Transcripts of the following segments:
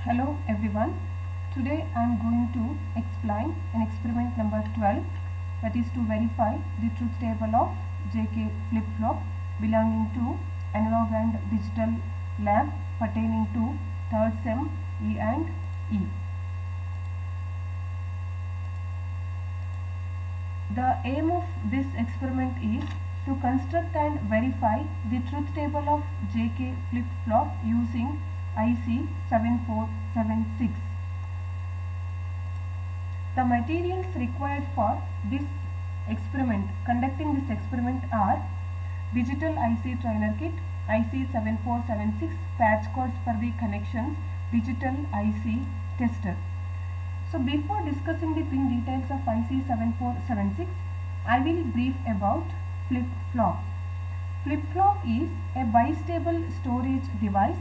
Hello everyone. Today I am going to explain an experiment number 12, that is to verify the truth table of JK flip-flop belonging to analog and digital lab pertaining to 3rd sem E and E. The aim of this experiment is to construct and verify the truth table of JK flip-flop using IC 7476. The materials required for conducting this experiment are digital IC trainer kit, IC 7476, patch cords for the connections, digital IC tester. So before discussing the pin details of IC 7476, I will brief about flip-flop. Flip-flop is a bistable storage device.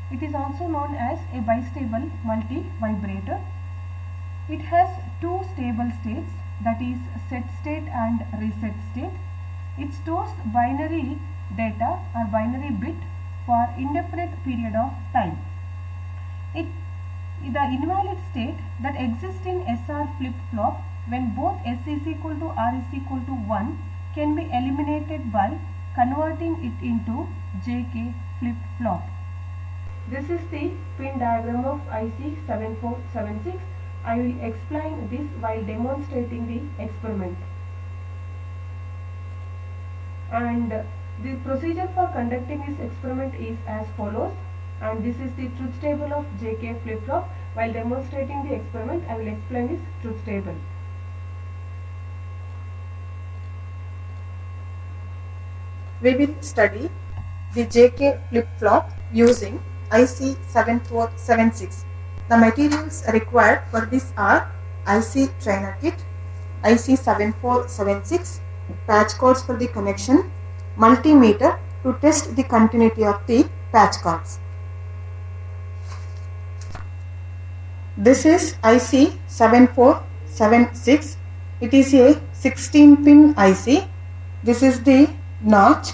It is also known as a bistable multi-vibrator. It has two stable states, that is set state and reset state. It stores binary data or binary bit for indefinite period of time. The invalid state that exists in SR flip-flop when both S is equal to R is equal to 1 can be eliminated by converting it into JK flip-flop. This is the pin diagram of IC 7476. I will explain this while demonstrating the experiment. And the procedure for conducting this experiment is as follows. And this is the truth table of JK flip-flop. While demonstrating the experiment, I will explain this truth table. We will study the JK flip-flop using IC 7476. The materials required for this are IC trainer kit, IC 7476, patch cords for the connection, multimeter to test the continuity of the patch cords. This is IC 7476. It is a 16-pin IC. This is the notch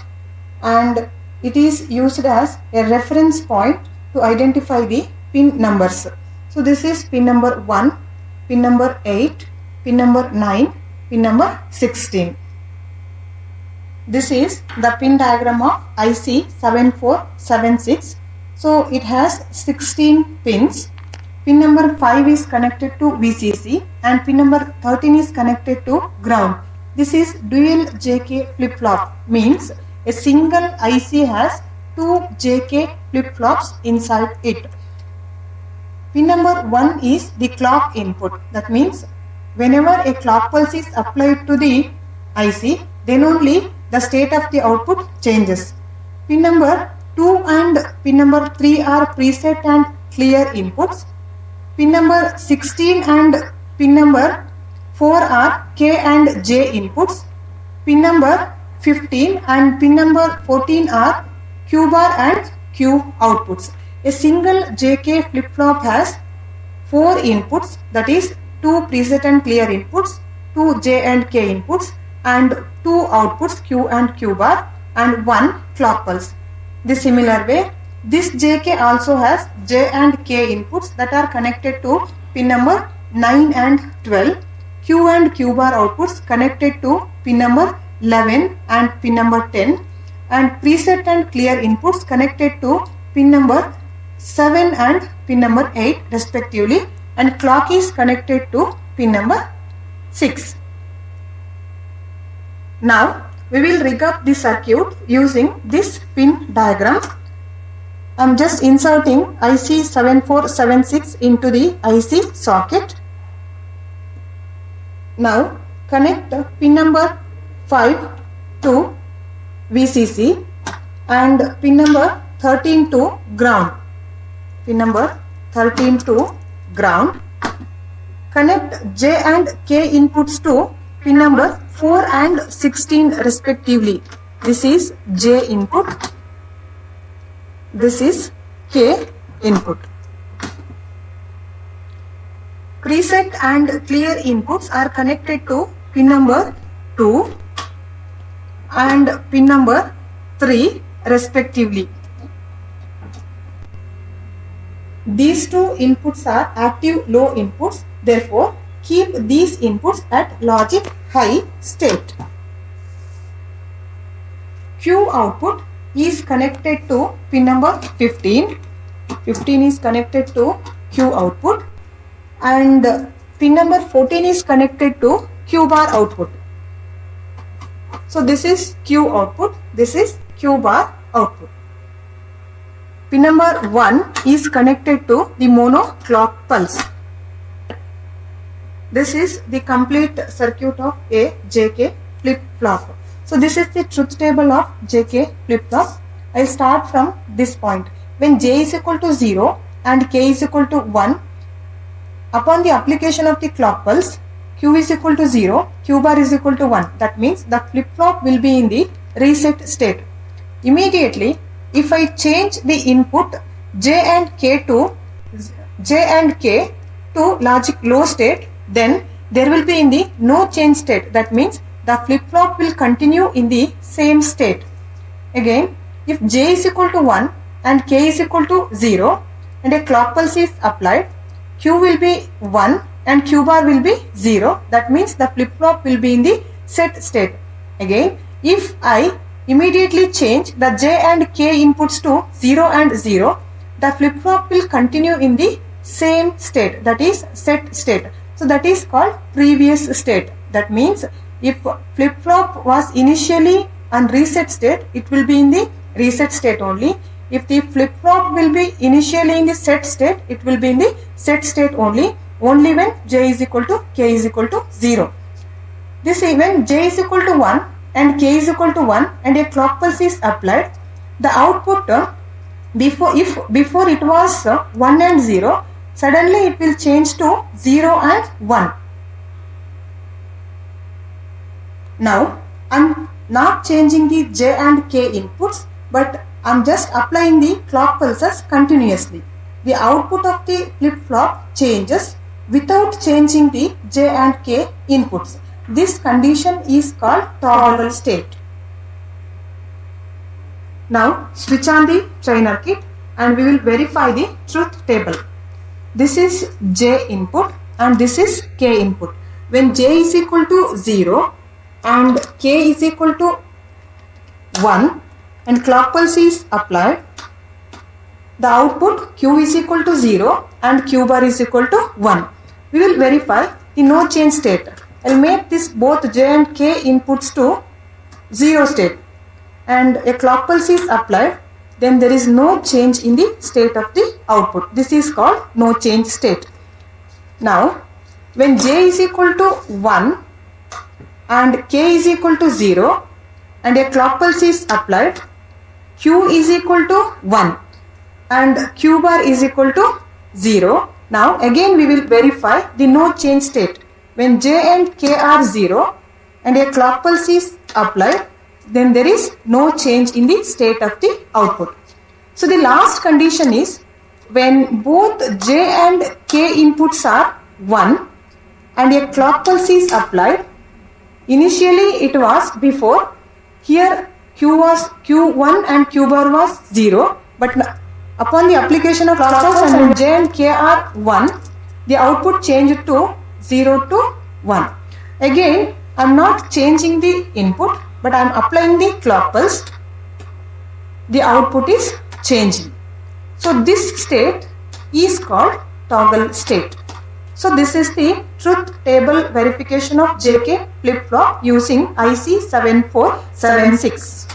and it is used as a reference point to identify the pin numbers. So this is pin number 1, pin number 8, pin number 9, pin number 16. This is the pin diagram of IC 7476. So it has 16 pins. Pin number 5 is connected to VCC and pin number 13 is connected to ground. This is dual JK flip-flop, means a single IC has two JK flip-flops inside it. Pin number 1 is the clock input. That means whenever a clock pulse is applied to the IC, then only the state of the output changes. Pin number 2 and pin number 3 are preset and clear inputs. Pin number 16 and pin number 4 are K and J inputs. Pin number 15 and pin number 14 are Q bar and Q outputs. A single JK flip-flop has 4 inputs, that is 2 preset and clear inputs, 2 J and K inputs and 2 outputs Q and Q bar and 1 clock pulse. The similar way, this JK also has J and K inputs that are connected to pin number 9 and 12, Q and Q bar outputs connected to pin number 11 and pin number 10 and preset and clear inputs connected to pin number 7 and pin number 8 respectively, and clock is connected to pin number 6. Now we will rig up the circuit using this pin diagram. I am just inserting IC 7476 into the IC socket. Now connect pin number 5 to VCC and pin number 13 to ground. Pin number 13 to ground. Connect J and K inputs to pin number 4 and 16 respectively. This is J input. This is K input. Preset and clear inputs are connected to pin number 2 and pin number 3 respectively. these two inputs are active low inputs. Therefore, keep these inputs at logic high state. Q output is connected to pin number 15. 15 is connected to Q output and pin number 14 is connected to Q bar output. So this is Q output, this is Q bar output. Pin number 1 is connected to the mono clock pulse. This is the complete circuit of a JK flip-flop. So this is the truth table of JK flip-flop. I will start from this point. When J is equal to 0 and K is equal to 1, upon the application of the clock pulse, Q is equal to 0, Q bar is equal to 1. That means the flip-flop will be in the reset state. Immediately, if I change the input J and K to logic low state, then there will be in the no change state. That means the flip-flop will continue in the same state. Again, if J is equal to 1 and K is equal to 0 and a clock pulse is applied, Q will be 1 and Q bar will be 0. That means the flip-flop will be in the set state. Again, if I immediately change the J and K inputs to 0 and 0, the flip-flop will continue in the same state, that is set state. So that is called previous state. That means if flip-flop was initially on reset state, it will be in the reset state only. If the flip-flop will be initially in the set state, it will be in the set state only when J is equal to K is equal to 0. This when J is equal to 1 and K is equal to 1 and a clock pulse is applied, the output before it was 1 and 0, suddenly it will change to 0 and 1. Now I am not changing the J and K inputs, but I am just applying the clock pulses continuously. The output of the flip-flop changes without changing the J and K inputs. This condition is called toggle state. Now switch on the trainer kit and we will verify the truth table. This is J input and this is K input. When J is equal to 0 and K is equal to 1 and clock pulse is applied, the output Q is equal to 0 and Q bar is equal to 1. We will verify the no change state. I will make this both J and K inputs to 0 state and a clock pulse is applied, then there is no change in the state of the output. This is called no change state. Now when J is equal to 1 and K is equal to 0 and a clock pulse is applied, Q is equal to 1 and Q bar is equal to 0. Now again we will verify the no change state. When J and K are 0 and a clock pulse is applied, then there is no change in the state of the output. So the last condition is when both J and K inputs are 1 and a clock pulse is applied. Initially it was before, here Q1 and Q bar was 0, but upon the application of clock pulse and when J and K are 1, the output changed to 0 to 1. Again, I am not changing the input, but I am applying the clock pulse. The output is changing. So this state is called toggle state. So this is the truth table verification of JK flip-flop using IC 7476.